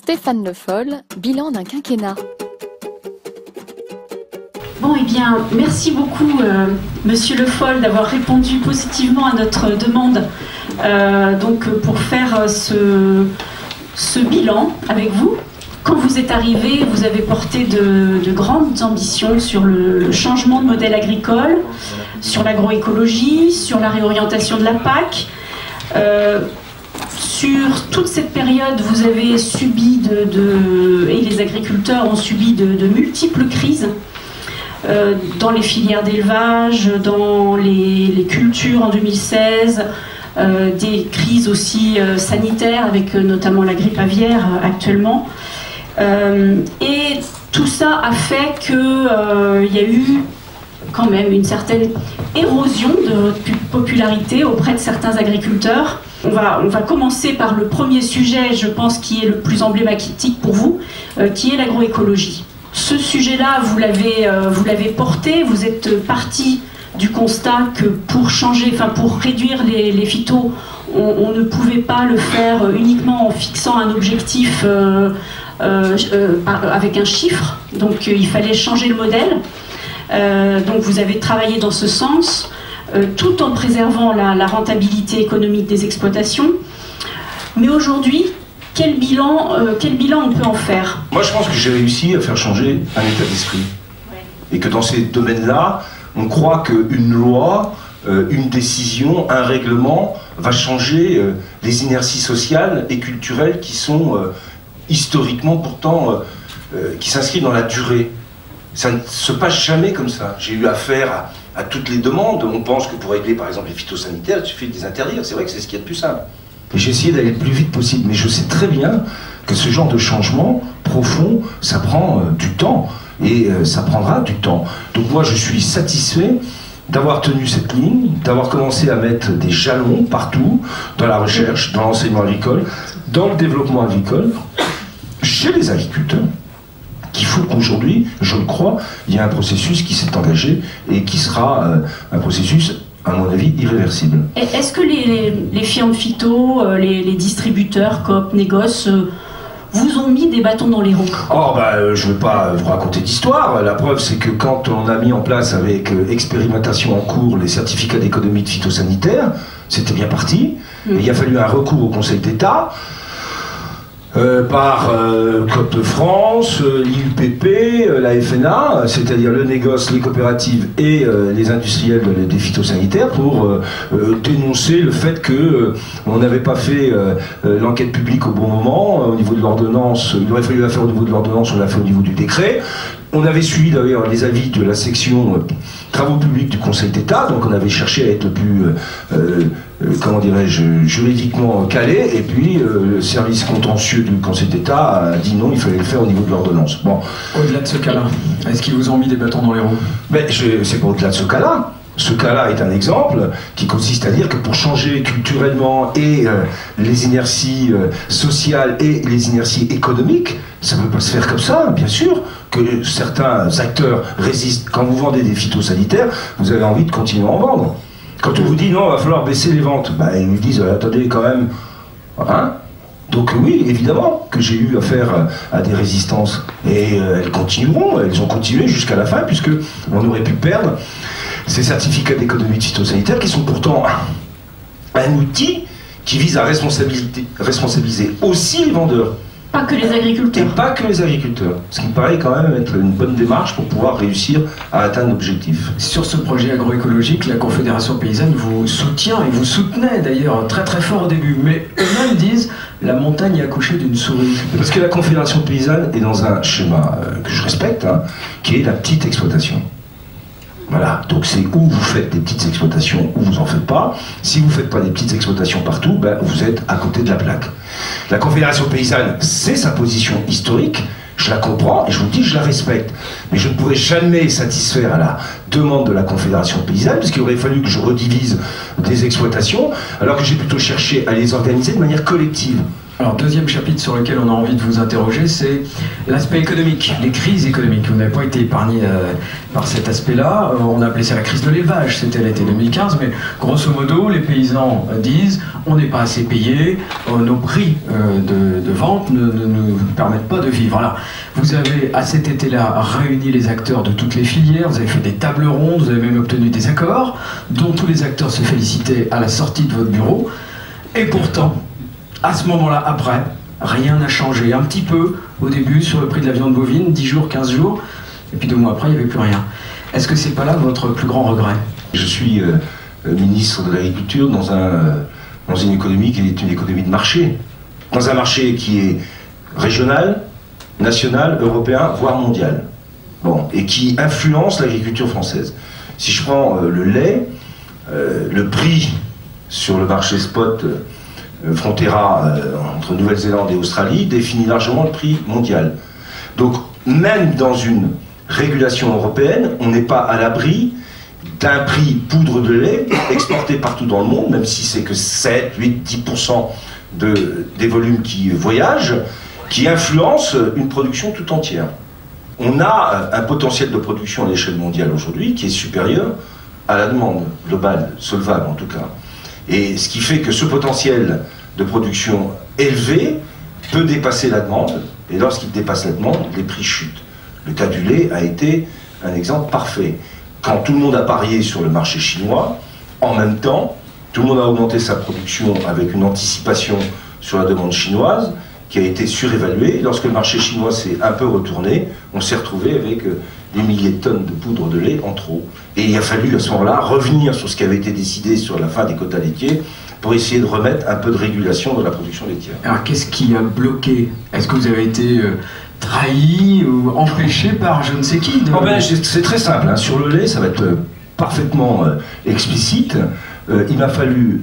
Stéphane Le Foll, bilan d'un quinquennat. Bon, eh bien, merci beaucoup, Monsieur Le Foll, d'avoir répondu positivement à notre demande pour faire ce bilan avec vous. Quand vous êtes arrivé, vous avez porté de grandes ambitions sur le changement de modèle agricole, sur l'agroécologie, sur la réorientation de la PAC. Sur toute cette période, vous avez subi et les agriculteurs ont subi de multiples crises dans les filières d'élevage, dans les cultures en 2016, des crises aussi sanitaires avec notamment la grippe aviaire actuellement. Et tout ça a fait qu'il y a eu quand même une certaine érosion de votre popularité auprès de certains agriculteurs. On va commencer par le premier sujet, je pense, qui est le plus emblématique pour vous, qui est l'agroécologie. Ce sujet-là, vous l'avez porté, vous êtes parti du constat que pour réduire les phytos, on ne pouvait pas le faire uniquement en fixant un objectif avec un chiffre, donc il fallait changer le modèle. Donc vous avez travaillé dans ce sens, tout en préservant la rentabilité économique des exploitations. Mais aujourd'hui, quel bilan on peut en faire? Moi, je pense que j'ai réussi à faire changer un état d'esprit. Ouais. Et que dans ces domaines-là, on croit qu'une loi, une décision, un règlement va changer les inerties sociales et culturelles qui sont historiquement pourtant, qui s'inscrivent dans la durée. Ça ne se passe jamais comme ça. J'ai eu affaire à toutes les demandes. On pense que pour régler par exemple les phytosanitaires, il suffit de les interdire. C'est vrai que c'est ce qu'il y a de plus simple. J'ai essayé d'aller le plus vite possible, mais je sais très bien que ce genre de changement profond, ça prend du temps, et ça prendra du temps. Donc moi je suis satisfait d'avoir tenu cette ligne, d'avoir commencé à mettre des jalons partout, dans la recherche, dans l'enseignement agricole, dans le développement agricole, chez les agriculteurs, qu'il faut qu'aujourd'hui, je le crois, il y a un processus qui s'est engagé et qui sera un processus, à mon avis, irréversible. Est-ce que les firmes phyto, les distributeurs, Coop, Négoce, vous ont mis des bâtons dans les roues? Je ne vais pas vous raconter d'histoire. La preuve, c'est que quand on a mis en place avec expérimentation en cours les certificats d'économie de phytosanitaire, c'était bien parti. Et il a fallu un recours au Conseil d'État. Par Coop de France, l'IUPP, la FNA, c'est-à-dire le négoce, les coopératives et les industriels des phytosanitaires pour dénoncer le fait qu'on n'avait pas fait l'enquête publique au bon moment, au niveau de l'ordonnance. Il aurait fallu la faire au niveau de l'ordonnance, on l'a fait au niveau du décret. On avait suivi d'ailleurs les avis de la section travaux publics du Conseil d'État, donc on avait cherché à être le plus, comment dirais-je, juridiquement calé, et puis le service contentieux du Conseil d'État a dit non, il fallait le faire au niveau de l'ordonnance. Bon. Au-delà de ce cas-là, est-ce qu'ils vous ont mis des bâtons dans les roues? C'est pas au-delà de ce cas-là. Ce cas-là est un exemple qui consiste à dire que pour changer culturellement et les inerties sociales et les inerties économiques, ça ne peut pas se faire comme ça, bien sûr, que certains acteurs résistent. Quand vous vendez des phytosanitaires, vous avez envie de continuer à en vendre. Quand on vous dit non, il va falloir baisser les ventes, ils vous disent attendez quand même, hein? Donc oui, évidemment que j'ai eu affaire à des résistances. Et elles continueront, elles ont continué jusqu'à la fin, puisque on aurait pu perdre ces certificats d'économie de phytosanitaire qui sont pourtant un outil qui vise à responsabiliser aussi les vendeurs. Pas que les agriculteurs. Et pas que les agriculteurs. Ce qui me paraît quand même être une bonne démarche pour pouvoir réussir à atteindre l'objectif. Sur ce projet agroécologique, la Confédération Paysanne vous soutient et vous soutenait d'ailleurs très très fort au début. Mais eux-mêmes disent la montagne a accouché d'une souris. Parce que la Confédération Paysanne est dans un schéma que je respecte, qui est la petite exploitation. Voilà, donc c'est où vous faites des petites exploitations, où vous en faites pas. Si vous ne faites pas des petites exploitations partout, vous êtes à côté de la plaque. La Confédération Paysanne, c'est sa position historique, je la comprends et je vous dis, je la respecte. Mais je ne pourrais jamais satisfaire à la demande de la Confédération Paysanne, parce qu'il aurait fallu que je redivise des exploitations, alors que j'ai plutôt cherché à les organiser de manière collective. Alors, deuxième chapitre sur lequel on a envie de vous interroger, c'est l'aspect économique, les crises économiques. Vous n'avez pas été épargné par cet aspect-là. On a appelé ça la crise de l'élevage, c'était l'été 2015, mais grosso modo, les paysans disent on n'est pas assez payé, nos prix de vente ventes ne nous permettent pas de vivre. Alors, vous avez, à cet été-là, réuni les acteurs de toutes les filières, vous avez fait des tables rondes, vous avez même obtenu des accords, dont tous les acteurs se félicitaient à la sortie de votre bureau. Et pourtant, à ce moment-là, après, rien n'a changé. Un petit peu, au début, sur le prix de la viande bovine, 10 jours, 15 jours, et puis 2 mois après, il n'y avait plus rien. Est-ce que c'est pas là votre plus grand regret? Je suis ministre de l'Agriculture dans une économie qui est une économie de marché. Dans un marché qui est régional, national, européen, voire mondial. Bon, et qui influence l'agriculture française. Si je prends le lait, le prix sur le marché spot Frontera entre Nouvelle-Zélande et Australie définit largement le prix mondial. Donc, même dans une régulation européenne, on n'est pas à l'abri d'un prix poudre de lait exporté partout dans le monde, même si c'est que 7, 8, 10% des volumes qui voyagent, qui influencent une production tout entière. On a un potentiel de production à l'échelle mondiale aujourd'hui qui est supérieur à la demande globale, solvable en tout cas. Et ce qui fait que ce potentiel de production élevé peut dépasser la demande, et lorsqu'il dépasse la demande, les prix chutent. Le cas du lait a été un exemple parfait. Quand tout le monde a parié sur le marché chinois, en même temps, tout le monde a augmenté sa production avec une anticipation sur la demande chinoise qui a été surévaluée. Lorsque le marché chinois s'est un peu retourné, on s'est retrouvé avec des milliers de tonnes de poudre de lait en trop. Et il a fallu à ce moment-là revenir sur ce qui avait été décidé sur la fin des quotas laitiers pour essayer de remettre un peu de régulation dans la production laitière. Alors qu'est-ce qui a bloqué? Est-ce que vous avez été trahi ou empêché par je ne sais qui C'est très simple, hein. Sur le lait, ça va être parfaitement explicite. Il m'a fallu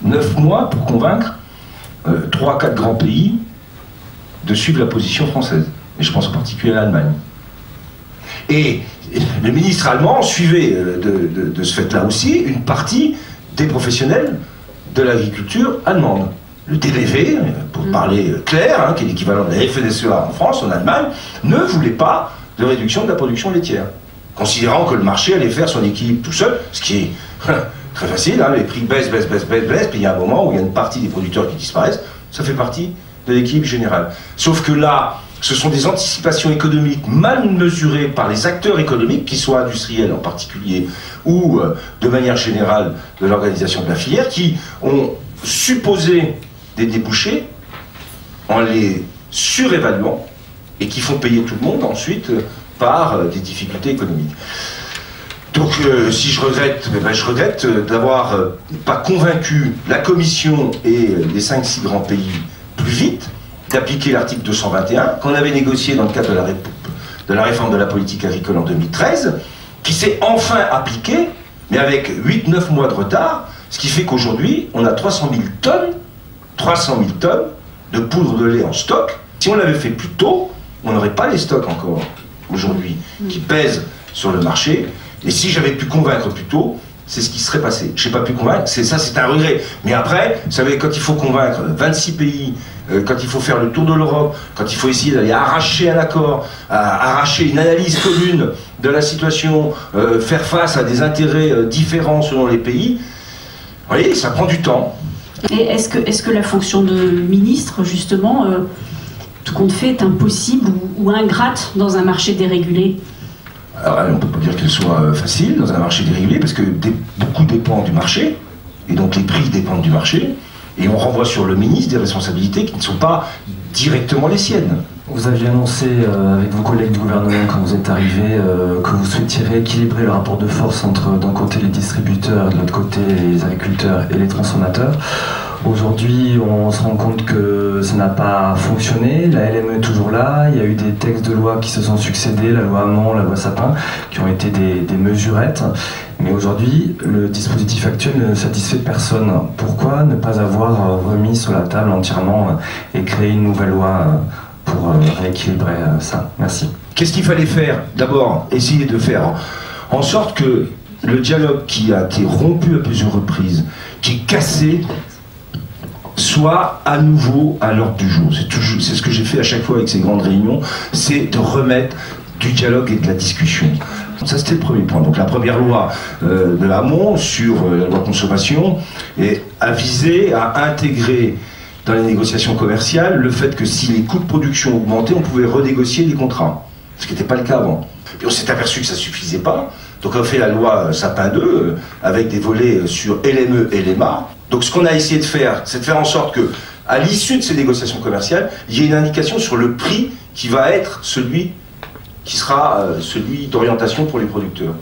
9 mois pour convaincre 3-4 grands pays de suivre la position française. Et je pense en particulier à l'Allemagne. Et le ministre allemand suivait de ce fait-là aussi une partie des professionnels de l'agriculture allemande. Le DBV, pour parler clair, hein, qui est l'équivalent de la FNSEA en France, en Allemagne, ne voulait pas de réduction de la production laitière, considérant que le marché allait faire son équilibre tout seul, ce qui est très facile, hein, les prix baissent, puis il y a un moment où il y a une partie des producteurs qui disparaissent, ça fait partie de l'équilibre général. Sauf que là, ce sont des anticipations économiques mal mesurées par les acteurs économiques, qu'ils soient industriels en particulier, ou de manière générale de l'organisation de la filière, qui ont supposé des débouchés en les surévaluant et qui font payer tout le monde ensuite par des difficultés économiques. Donc si je regrette, je regrette d'avoir pas convaincu la Commission et les 5-6 grands pays plus vite d'appliquer l'article 221 qu'on avait négocié dans le cadre de la réforme de la politique agricole en 2013, qui s'est enfin appliqué, mais avec 8-9 mois de retard, ce qui fait qu'aujourd'hui, on a 300 000 tonnes de poudre de lait en stock. Si on l'avait fait plus tôt, on n'aurait pas les stocks encore aujourd'hui qui pèsent sur le marché. Et si j'avais pu convaincre plus tôt, c'est ce qui serait passé. Je n'ai pas pu convaincre, c'est un regret. Mais après, vous savez, quand il faut convaincre 26 pays, quand il faut faire le tour de l'Europe, quand il faut essayer d'aller arracher un accord, arracher une analyse commune de la situation, faire face à des intérêts différents selon les pays, vous voyez, ça prend du temps. Et est-ce que la fonction de ministre, justement, tout compte fait, est impossible ou ingrate dans un marché dérégulé? Alors, on ne peut pas dire qu'elle soit facile dans un marché dérégulé, parce que beaucoup dépend du marché, et donc les prix dépendent du marché, et on renvoie sur le ministre des responsabilités qui ne sont pas directement les siennes. Vous aviez annoncé avec vos collègues du gouvernement quand vous êtes arrivé que vous souhaitiez rééquilibrer le rapport de force entre d'un côté les distributeurs, de l'autre côté les agriculteurs et les transformateurs. Aujourd'hui, on se rend compte que ça n'a pas fonctionné, la LME est toujours là, il y a eu des textes de loi qui se sont succédés, la loi Hamon, la loi Sapin, qui ont été des mesurettes. Mais aujourd'hui, le dispositif actuel ne satisfait personne. Pourquoi ne pas avoir remis sur la table entièrement et créé une nouvelle loi pour rééquilibrer ça? Merci. Qu'est-ce qu'il fallait faire? D'abord, essayer de faire en sorte que le dialogue qui a été rompu à plusieurs reprises, qui est cassé, soit à nouveau à l'ordre du jour. C'est ce que j'ai fait à chaque fois avec ces grandes réunions, c'est de remettre du dialogue et de la discussion. Ça, c'était le premier point. Donc la première loi de Hamon sur la loi consommation a visé à intégrer dans les négociations commerciales le fait que si les coûts de production augmentaient, on pouvait renégocier les contrats, ce qui n'était pas le cas avant. Puis on s'est aperçu que ça ne suffisait pas, donc on a fait la loi Sapin 2 avec des volets sur LME et LMA. Donc ce qu'on a essayé de faire, c'est de faire en sorte que, à l'issue de ces négociations commerciales, il y ait une indication sur le prix qui va être celui qui sera celui d'orientation pour les producteurs.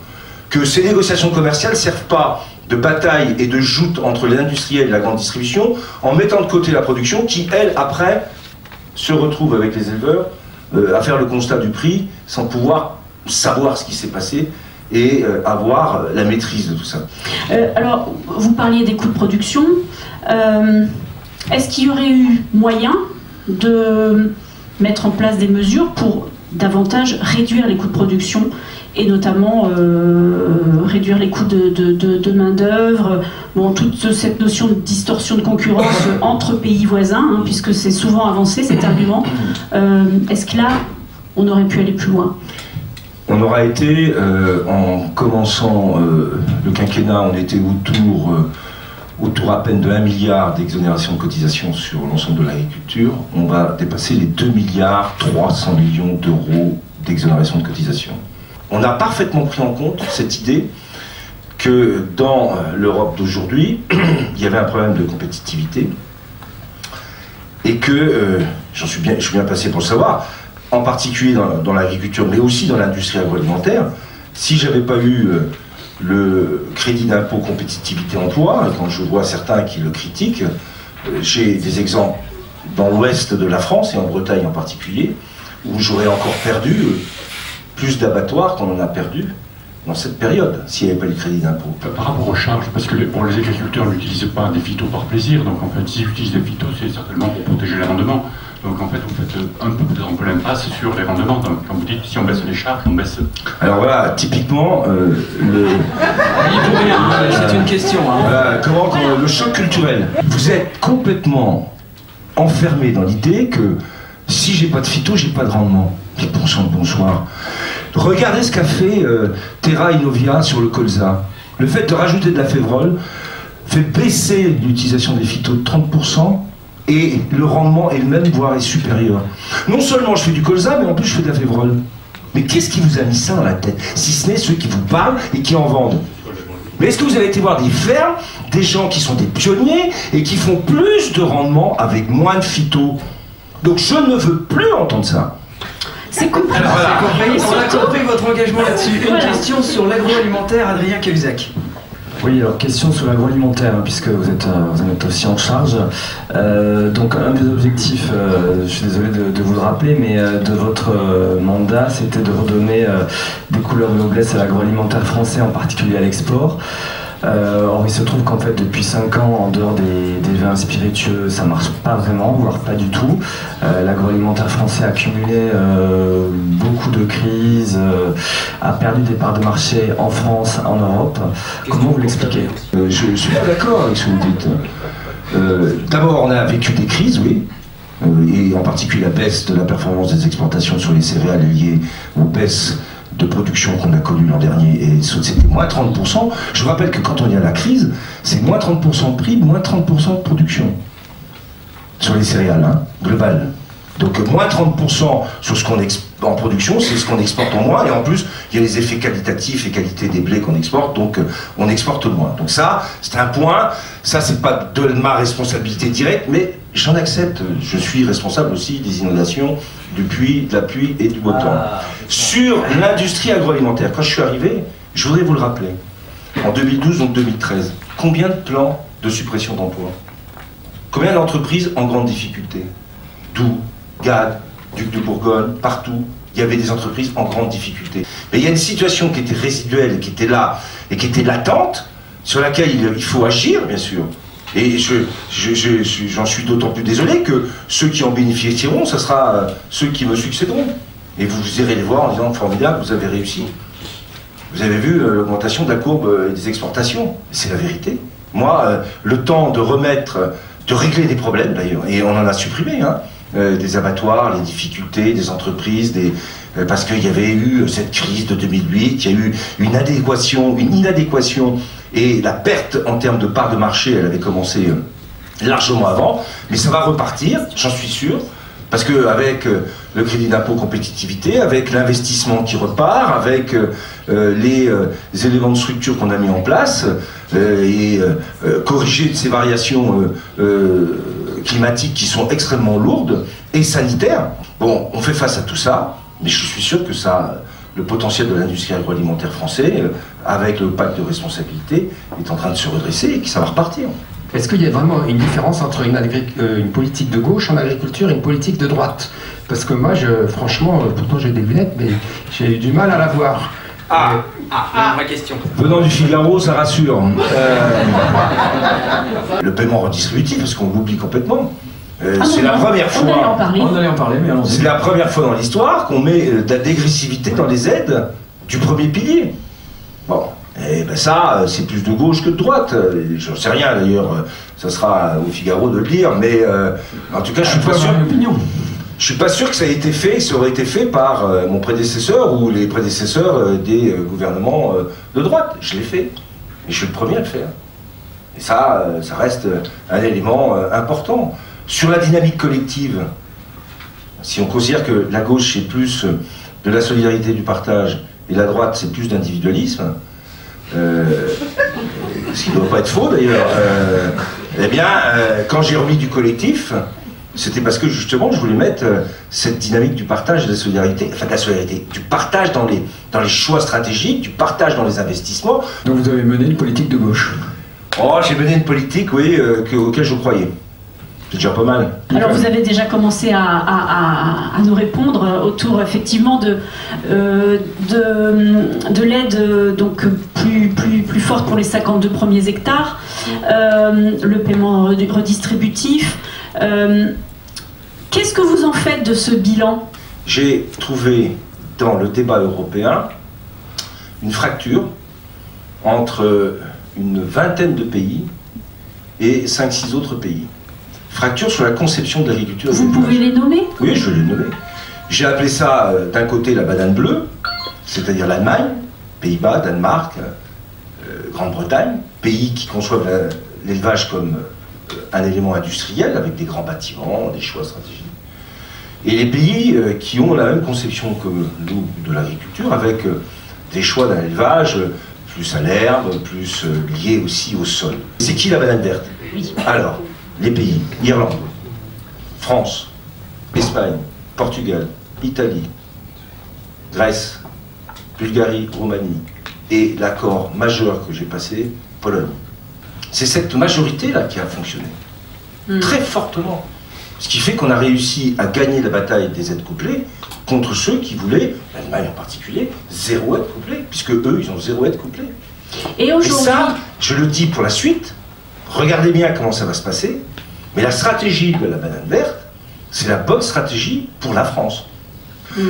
Que ces négociations commerciales ne servent pas de bataille et de joute entre les industriels et la grande distribution, en mettant de côté la production qui, elle, après, se retrouve avec les éleveurs à faire le constat du prix sans pouvoir savoir ce qui s'est passé et avoir la maîtrise de tout ça. Alors, vous parliez des coûts de production. Est-ce qu'il y aurait eu moyen de mettre en place des mesures pour davantage réduire les coûts de production et notamment réduire les coûts de main-d'œuvre, bon, toute cette notion de distorsion de concurrence entre pays voisins, hein, puisque c'est souvent avancé cet argument. Est-ce que là, on aurait pu aller plus loin? On aura été, en commençant le quinquennat, on était autour à peine de 1 milliard d'exonération de cotisations sur l'ensemble de l'agriculture. On va dépasser les 2 milliards 300 millions d'euros d'exonération de cotisations. On a parfaitement pris en compte cette idée que dans l'Europe d'aujourd'hui, il y avait un problème de compétitivité et que, je suis bien placé pour le savoir, en particulier dans l'agriculture, mais aussi dans l'industrie agroalimentaire, si j'avais pas eu le crédit d'impôt compétitivité emploi, et quand je vois certains qui le critiquent, j'ai des exemples dans l'ouest de la France et en Bretagne en particulier, où j'aurais encore perdu plus d'abattoirs qu'on en a perdu dans cette période, s'il n'y avait pas le crédit d'impôt. Par rapport aux charges, parce que les agriculteurs n'utilisent pas des phytos par plaisir, donc en fait, s'ils utilisent des phytos, c'est certainement pour protéger les rendements. Donc en fait, vous faites peut-être un peu l'impasse sur les rendements. Donc, quand vous dites, si on baisse les charges, on baisse... Alors voilà, typiquement, c'est une question. Hein. Le choc culturel. Vous êtes complètement enfermé dans l'idée que si j'ai pas de phyto, j'ai pas de rendement. Mais bon sang de bonsoir. Regardez ce qu'a fait Terra Innovia sur le colza. Le fait de rajouter de la févrole fait baisser l'utilisation des phytos de 30%. Et le rendement est le même, voire est supérieur. Non seulement je fais du colza, mais en plus je fais de la févrole. Mais qu'est-ce qui vous a mis ça dans la tête? Si ce n'est ceux qui vous parlent et qui en vendent. Mais est-ce que vous avez été voir des fermes, des gens qui sont des pionniers et qui font plus de rendement avec moins de phyto? Donc je ne veux plus entendre ça. C'est compris. Alors voilà, on a compris votre engagement là-dessus. Une question sur l'agroalimentaire, Adrien Cahuzac. Oui, alors question sur l'agroalimentaire, puisque vous en êtes aussi en charge. Donc un des objectifs, je suis désolé de vous le rappeler, mais de votre mandat, c'était de redonner des couleurs de noblesse à l'agroalimentaire français, en particulier à l'export. Or il se trouve qu'en fait depuis 5 ans, en dehors des vins spiritueux, ça marche pas vraiment, voire pas du tout. L'agroalimentaire français a cumulé beaucoup de crises, a perdu des parts de marché en France, en Europe. Comment vous l'expliquez? Je ne suis pas d'accord avec ce que vous dites. D'abord, on a vécu des crises, oui. Et en particulier la baisse de la performance des exportations sur les céréales liée aux baisses de production qu'on a connu l'an dernier, et c'était moins 30%. Je vous rappelle que quand on est à la crise, c'est moins 30% de prix, moins 30% de production. Sur les céréales, hein, global. Donc moins 30% sur ce qu'on exporte en production, c'est ce qu'on exporte en moins, et en plus, il y a les effets qualitatifs et qualité des blés qu'on exporte, donc on exporte moins. Donc ça, c'est un point, ça c'est pas de ma responsabilité directe, mais j'en accepte, je suis responsable aussi des inondations, du puits, de la pluie et du beau temps. Sur l'industrie agroalimentaire, quand je suis arrivé, je voudrais vous le rappeler, en 2012, donc 2013, combien de plans de suppression d'emplois? Combien d'entreprises en grande difficulté? Doubs, Gade, Duc de Bourgogne, partout, il y avait des entreprises en grande difficulté. Mais il y a une situation qui était résiduelle, qui était là, et qui était latente, sur laquelle il faut agir, bien sûr. Et j'en suis d'autant plus désolé que ceux qui en bénéficieront, ce sera ceux qui me succéderont. Et vous irez les voir en disant, formidable, vous avez réussi. Vous avez vu l'augmentation de la courbe des exportations. C'est la vérité. Moi, le temps de régler des problèmes d'ailleurs, et on en a supprimé, hein, des abattoirs, les difficultés des entreprises, parce qu'il y avait eu cette crise de 2008, il y a eu une inadéquation, et la perte en termes de part de marché, elle avait commencé largement avant, mais ça va repartir, j'en suis sûr, parce qu'avec le crédit d'impôt compétitivité, avec l'investissement qui repart, avec les éléments de structure qu'on a mis en place, et corriger de ces variations climatiques qui sont extrêmement lourdes, et sanitaires. Bon, on fait face à tout ça, mais je suis sûr que ça, le potentiel de l'industrie agroalimentaire français, avec le pacte de responsabilité, est en train de se redresser et que ça va repartir. Est-ce qu'il y a vraiment une différence entre une politique de gauche en agriculture et une politique de droite? Parce que moi, franchement, pourtant j'ai des lunettes, mais j'ai eu du mal à la voir. Vraie question. Venant du Figaro, ça rassure. Le paiement redistributif, parce qu'on l'oublie complètement. C'est la première fois. On allait en parler, mais allons-y. C'est la première fois dans l'histoire qu'on met de la dégressivité dans les aides du premier pilier. Bon. Et ben ça, c'est plus de gauche que de droite. J'en sais rien d'ailleurs, ça sera au Figaro de le dire, mais en tout cas, je suis pas sûr. Je suis pas sûr que ça ait été fait, ça aurait été fait par mon prédécesseur ou les prédécesseurs des gouvernements de droite. Je l'ai fait, et je suis le premier à le faire. Et ça, ça reste un élément important. Sur la dynamique collective, si on considère que la gauche c'est plus de la solidarité, du partage, et la droite c'est plus d'individualisme, ce qui ne doit pas être faux d'ailleurs, eh bien, quand j'ai remis du collectif, c'était parce que justement je voulais mettre cette dynamique du partage et de la solidarité, enfin de la solidarité, du partage dans les choix stratégiques, du partage dans les investissements. Donc vous avez mené une politique de gauche? Oh, j'ai mené une politique, oui, auquel je croyais. C'est déjà pas mal. Alors vous avez déjà commencé à nous répondre autour effectivement de l'aide donc plus forte pour les 52 premiers hectares, le paiement redistributif. Qu'est-ce que vous en faites de ce bilan? J'ai trouvé dans le débat européen une fracture entre une vingtaine de pays et 5-6 autres pays. Fracture sur la conception de l'agriculture. Vous pouvez les nommer? Oui, je vais les nommer. J'ai appelé ça d'un côté la banane bleue, c'est-à-dire l'Allemagne, Pays-Bas, Danemark, Grande-Bretagne, pays qui conçoivent l'élevage comme un élément industriel avec des grands bâtiments, des choix stratégiques. Et les pays qui ont la même conception que nous de l'agriculture, avec des choix d'un élevage plus à l'herbe, plus lié aussi au sol. C'est qui la banane verte? Oui. Alors, les pays, Irlande, France, Espagne, Portugal, Italie, Grèce, Bulgarie, Roumanie, et l'accord majeur que j'ai passé, Pologne. C'est cette majorité-là qui a fonctionné, très fortement. Ce qui fait qu'on a réussi à gagner la bataille des aides couplées contre ceux qui voulaient, l'Allemagne en particulier, zéro aide couplée, puisque eux, ils ont zéro aide couplée. Et ça, je le dis pour la suite, regardez bien comment ça va se passer, mais la stratégie de la banane verte, c'est la bonne stratégie pour la France.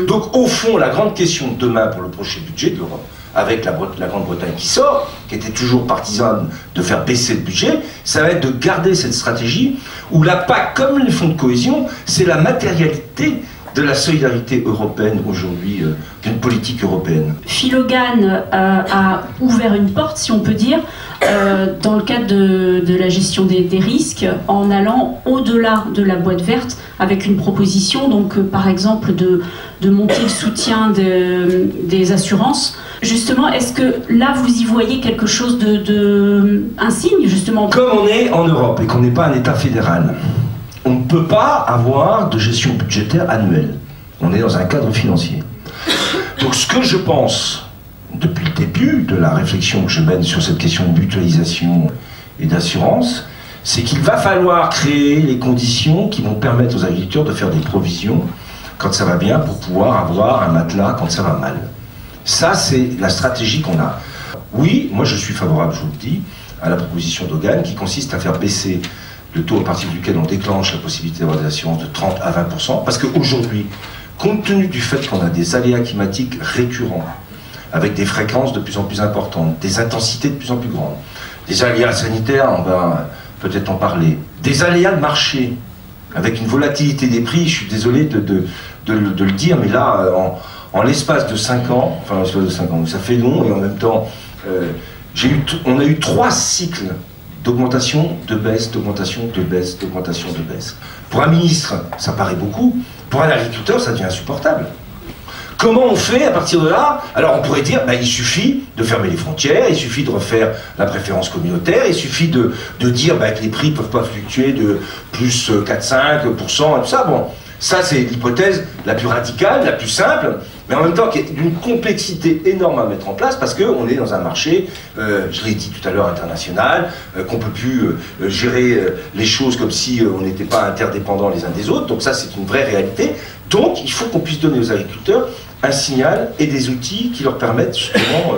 Donc au fond, la grande question de demain pour le prochain budget de l'Europe, avec la Grande-Bretagne qui sort, qui était toujours partisane de faire baisser le budget, ça va être de garder cette stratégie où la PAC, comme les fonds de cohésion, c'est la matérialité de la solidarité européenne aujourd'hui, d'une politique européenne. Phil Hogan a ouvert une porte, si on peut dire, dans le cadre de la gestion des risques, en allant au-delà de la boîte verte, avec une proposition, donc par exemple de monter le soutien des assurances. Justement, est-ce que là vous y voyez quelque chose un signe justement? Comme on est en Europe et qu'on n'est pas un État fédéral, on ne peut pas avoir de gestion budgétaire annuelle. On est dans un cadre financier. Donc ce que je pense, depuis le début de la réflexion que je mène sur cette question de mutualisation et d'assurance, c'est qu'il va falloir créer les conditions qui vont permettre aux agriculteurs de faire des provisions quand ça va bien pour pouvoir avoir un matelas quand ça va mal. Ça, c'est la stratégie qu'on a. Oui, moi je suis favorable, je vous le dis, à la proposition d'Hogan qui consiste à faire baisser le taux à partir duquel on déclenche la possibilité d'avoir des assurances de 30 à 20%, parce qu'aujourd'hui, compte tenu du fait qu'on a des aléas climatiques récurrents, avec des fréquences de plus en plus importantes, des intensités de plus en plus grandes, des aléas sanitaires, on va peut-être en parler, des aléas de marché, avec une volatilité des prix, je suis désolé de le dire, mais là, en l'espace de 5 ans, enfin l'espace de 5 ans, ça fait long, et en même temps, on a eu 3 cycles d'augmentation, de baisse, d'augmentation, de baisse, d'augmentation, de baisse. Pour un ministre, ça paraît beaucoup. Pour un agriculteur, ça devient insupportable. Comment on fait à partir de là? Alors on pourrait dire, il suffit de fermer les frontières, il suffit de refaire la préférence communautaire, il suffit de dire que les prix ne peuvent pas fluctuer de plus 4-5% et tout ça. Bon, ça c'est l'hypothèse la plus radicale, la plus simple, mais en même temps qui est d'une complexité énorme à mettre en place parce qu'on est dans un marché, je l'ai dit tout à l'heure, international, qu'on ne peut plus gérer les choses comme si on n'était pas interdépendants les uns des autres, donc ça c'est une vraie réalité. Donc il faut qu'on puisse donner aux agriculteurs un signal et des outils qui leur permettent justement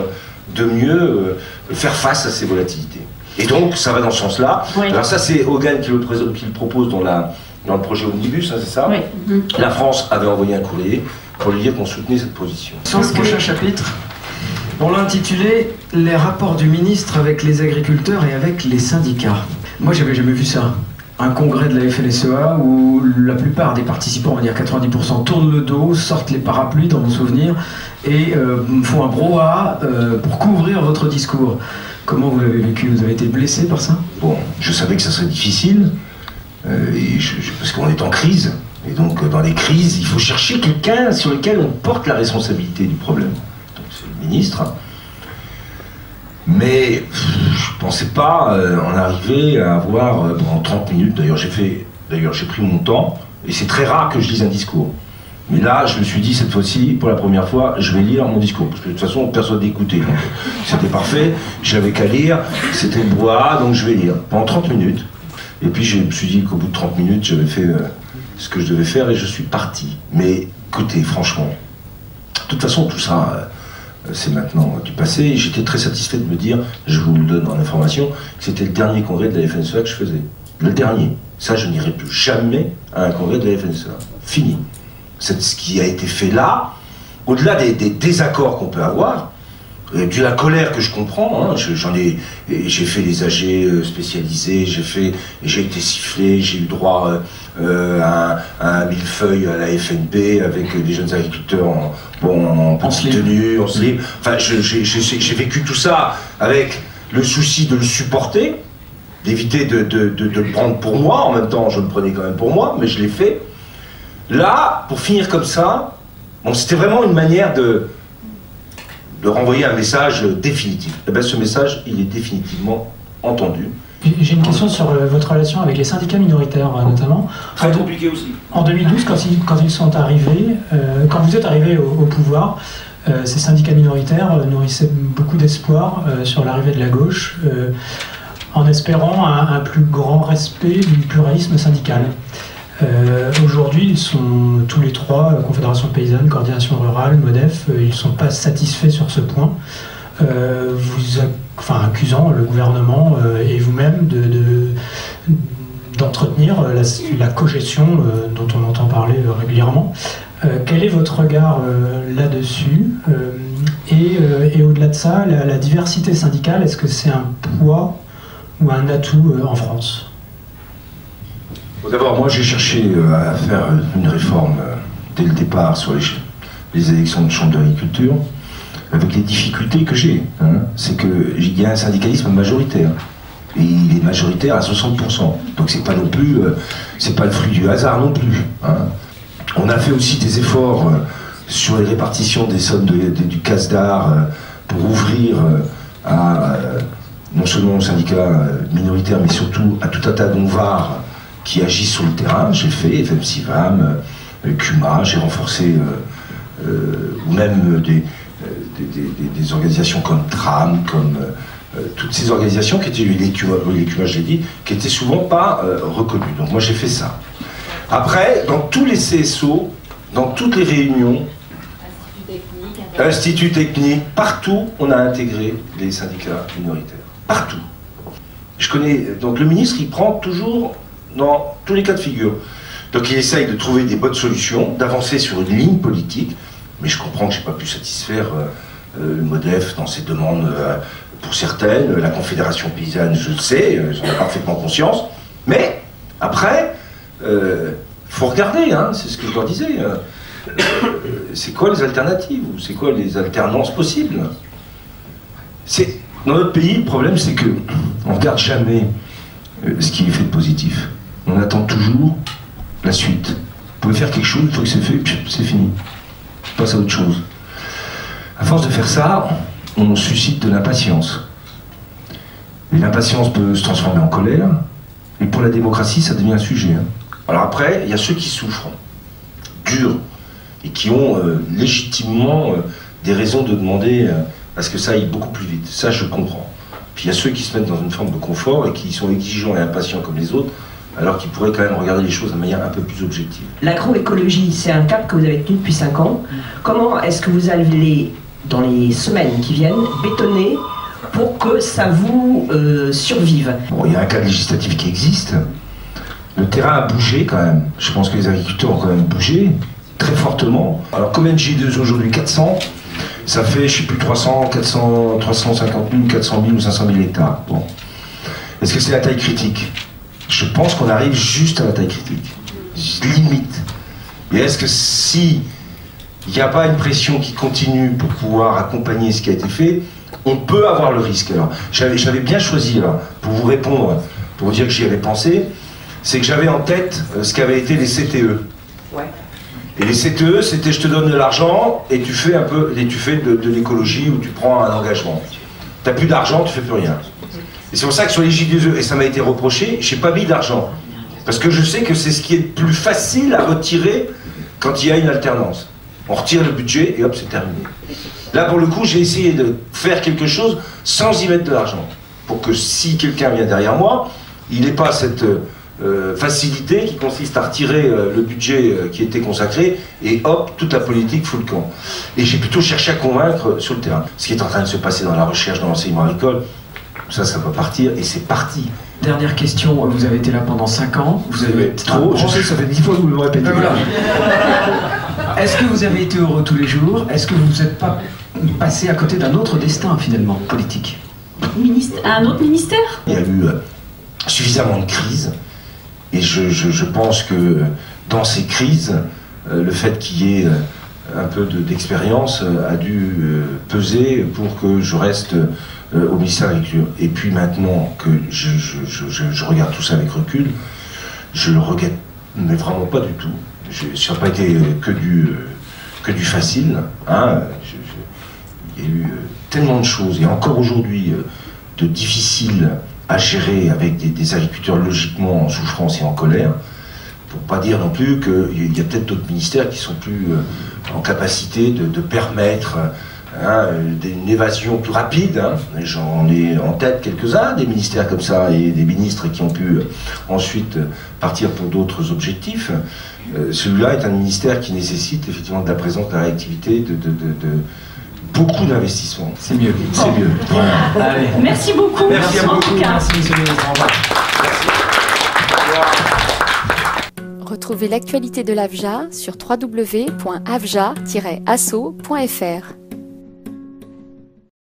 de mieux faire face à ces volatilités. Et donc ça va dans ce sens-là. Oui. Alors ça c'est Hogan qui le propose dans le projet Omnibus, hein, c'est ça? Oui. La France avait envoyé un courrier pour lui dire qu'on soutenait cette position. Sur le prochain chapitre, on l'a intitulé « Les rapports du ministre avec les agriculteurs et avec les syndicats ». Moi j'avais jamais vu ça. Un congrès de la FNSEA où la plupart des participants, on va dire 90%, tournent le dos, sortent les parapluies dans mon souvenir et font un brouhaha pour couvrir votre discours. Comment vous l'avez vécu? Vous avez été blessé par ça? Bon, je savais que ça serait difficile, parce qu'on est en crise. Et donc dans les crises, il faut chercher quelqu'un sur lequel on porte la responsabilité du problème. Donc c'est le ministre. Mais je ne pensais pas en arriver à avoir pendant 30 minutes, d'ailleurs j'ai pris mon temps, et c'est très rare que je lise un discours. Mais là, je me suis dit, cette fois-ci, pour la première fois, je vais lire mon discours, parce que de toute façon, personne d'écouter. C'était parfait, j'avais qu'à lire, c'était le bois, donc je vais lire. Pendant 30 minutes. Et puis je me suis dit qu'au bout de 30 minutes, j'avais fait ce que je devais faire, et je suis parti. Mais écoutez, franchement, de toute façon, tout ça... c'est maintenant du passé, j'étais très satisfait de me dire, je vous le donne en information, que c'était le dernier congrès de la FNSEA que je faisais. Le dernier. Ça, je n'irai plus jamais à un congrès de la FNSEA. Fini. C'est ce qui a été fait là, au-delà des désaccords qu'on peut avoir, de la colère que je comprends, hein, j'ai fait les AG spécialisés, j'ai été sifflé, j'ai eu droit à un millefeuille à la FNB avec des jeunes agriculteurs en petite tenue, en slip. Enfin, j'ai vécu tout ça avec le souci de le supporter, d'éviter de le prendre pour moi. En même temps, je le prenais quand même pour moi, mais je l'ai fait. Là, pour finir comme ça, bon, c'était vraiment une manière de renvoyer un message définitif. Et bien, ce message, il est définitivement entendu. J'ai une question sur votre relation avec les syndicats minoritaires, notamment. Très compliqué aussi. En 2012, quand ils sont arrivés, quand vous êtes arrivé au pouvoir, ces syndicats minoritaires nourrissaient beaucoup d'espoir sur l'arrivée de la gauche, en espérant un plus grand respect du pluralisme syndical. Aujourd'hui, ils sont tous les trois, Confédération Paysanne, Coordination Rurale, MODEF, ils ne sont pas satisfaits sur ce point, accusant le gouvernement et vous-même d'entretenir la cogestion dont on entend parler régulièrement. Quel est votre regard là-dessus et au-delà de ça, la diversité syndicale, est-ce que c'est un poids ou un atout en France ? D'abord, moi j'ai cherché à faire une réforme dès le départ sur les élections de chambre d'agriculture, avec les difficultés que j'ai. Hein. C'est qu'il y a un syndicalisme majoritaire, et il est majoritaire à 60%. Donc c'est pas non plus, c'est pas le fruit du hasard non plus. Hein. On a fait aussi des efforts sur les répartitions des sommes du CASDAR pour ouvrir à non seulement aux syndicats minoritaires, mais surtout à tout un tas d'onvards qui agissent sur le terrain. J'ai fait FMCIVAM, CUMA, j'ai renforcé ou même des organisations comme TRAM, comme toutes ces organisations qui étaient, les CUMA je l'ai dit, qui étaient souvent pas reconnues. Donc moi j'ai fait ça. Après, dans tous les CSO, dans toutes les réunions, Institut technique, partout on a intégré les syndicats minoritaires. Partout. Je connais, donc le ministre il prend toujours dans tous les cas de figure. Donc il essaye de trouver des bonnes solutions, d'avancer sur une ligne politique, mais je comprends que je n'ai pas pu satisfaire le MODEF dans ses demandes pour certaines, la Confédération Paysanne, je le sais, j'en ai parfaitement conscience, mais après, faut regarder, hein, c'est ce que je leur disais, c'est quoi les alternatives, ou c'est quoi les alternances possibles? Dans notre pays, le problème, c'est que on ne regarde jamais ce qui est fait de positif. On attend toujours la suite. Vous pouvez faire quelque chose, une fois que c'est fait, c'est fini. On passe à autre chose. À force de faire ça, on suscite de l'impatience. Et l'impatience peut se transformer en colère. Et pour la démocratie, ça devient un sujet. Alors après, il y a ceux qui souffrent, dur, et qui ont légitimement des raisons de demander à ce que ça aille beaucoup plus vite. Ça, je comprends. Puis il y a ceux qui se mettent dans une forme de confort et qui sont exigeants et impatients comme les autres, alors qu'ils pourraient quand même regarder les choses de manière un peu plus objective. L'agroécologie, c'est un cap que vous avez tenu depuis 5 ans. Comment est-ce que vous allez, dans les semaines qui viennent, bétonner pour que ça vous survive? Bon, il y a un cadre législatif qui existe. Le terrain a bougé quand même. Je pense que les agriculteurs ont quand même bougé, très fortement. Alors combien de J2 aujourd'hui? 400. Ça fait, je ne sais plus, 300, 400, 350 000, 400 000 ou 500 000 hectares. Bon. Est-ce que c'est la taille critique? Je pense qu'on arrive juste à la taille critique. Limite. Et est-ce que si il n'y a pas une pression qui continue pour pouvoir accompagner ce qui a été fait, on peut avoir le risque? Alors, j'avais bien choisi, là, pour vous répondre, pour vous dire que j'y avais pensé, c'est que j'avais en tête ce qu'avaient été les CTE. Ouais. Et les CTE, c'était je te donne de l'argent et tu fais un peu, et tu fais de l'écologie ou tu prends un engagement. Tu n'as plus d'argent, tu fais plus rien. Et c'est pour ça que sur les J2E, et ça m'a été reproché, j'ai pas mis d'argent. Parce que je sais que c'est ce qui est le plus facile à retirer quand il y a une alternance. On retire le budget et hop, c'est terminé. Là, pour le coup, j'ai essayé de faire quelque chose sans y mettre de l'argent. Pour que si quelqu'un vient derrière moi, il n'ait pas cette facilité qui consiste à retirer le budget qui était consacré et hop, toute la politique fout le camp. Et j'ai plutôt cherché à convaincre sur le terrain. Ce qui est en train de se passer dans la recherche, dans l'enseignement agricole, ça va partir et c'est parti. Dernière question, vous avez été là pendant 5 ans. Vous avez trop, je sais que ça fait 10 fois que vous me le répétez. Voilà. Est-ce que vous avez été heureux tous les jours? Est-ce que vous n'êtes pas passé à côté d'un autre destin finalement, politique? Un autre ministère? Il y a eu suffisamment de crises et je pense que dans ces crises, le fait qu'il y ait un peu d'expérience a dû peser pour que je reste au ministère de l'Agriculture. Et puis maintenant que je regarde tout ça avec recul, je le regrette, mais vraiment pas du tout. Ça n'a pas été que du facile. Hein. Il y a eu tellement de choses, et encore aujourd'hui, de difficiles à gérer avec des agriculteurs logiquement en souffrance et en colère. Pour pas dire non plus qu'il y a peut-être d'autres ministères qui sont plus en capacité de permettre une évasion plus rapide. Hein. J'en ai en tête quelques-uns, des ministères comme ça, et des ministres qui ont pu ensuite partir pour d'autres objectifs. Celui-là est un ministère qui nécessite effectivement de la présence, de la réactivité, de beaucoup d'investissements. C'est mieux. C'est mieux. Voilà. Allez. Merci beaucoup. Merci à en beaucoup. tout cas. Merci, monsieur le ministre. Au revoir. Retrouvez l'actualité de l'AVJA sur www.avja-asso.fr.